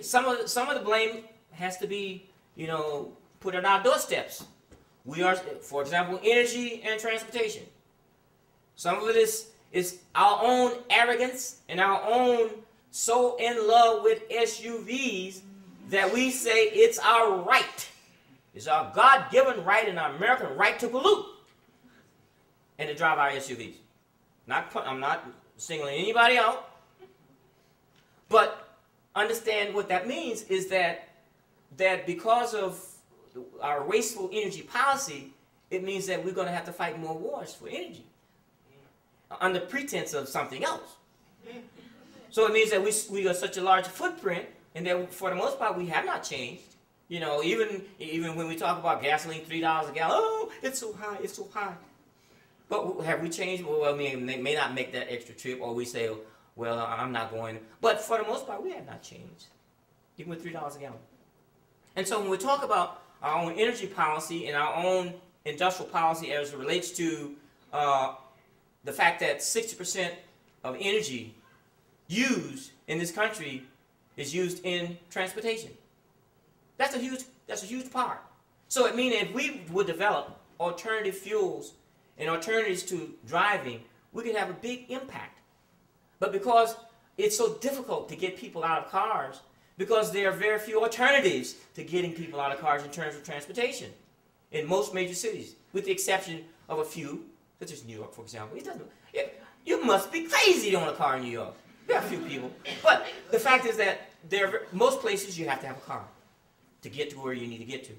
some of the blame has to be, you know, put on our doorsteps. We are, for example, energy and transportation. Some of it is our own arrogance and our own so in love with SUVs that we say it's our right. It's our God-given right and our American right to pollute and to drive our SUVs. I'm not singling anybody out, but understand what that means is that because of our wasteful energy policy, it means that we're going to have to fight more wars for energy under pretense of something else. So it means that we got such a large footprint, and that for the most part we have not changed. You know, even when we talk about gasoline, $3 a gallon, oh, it's so high, it's so high. But have we changed? Well, they may not make that extra trip, or we say, well, I'm not going. But for the most part, we have not changed, even with $3 a gallon. And so when we talk about our own energy policy and our own industrial policy as it relates to the fact that 60% of energy used in this country is used in transportation. That's a huge part. So it means if we would develop alternative fuels and alternatives to driving, we could have a big impact. But because it's so difficult to get people out of cars, because there are very few alternatives to getting people out of cars in terms of transportation in most major cities, with the exception of a few, such as New York, for example. You must be crazy to own a car in New York. There are a few people. But the fact is that most places you have to have a car to get to where you need to get to.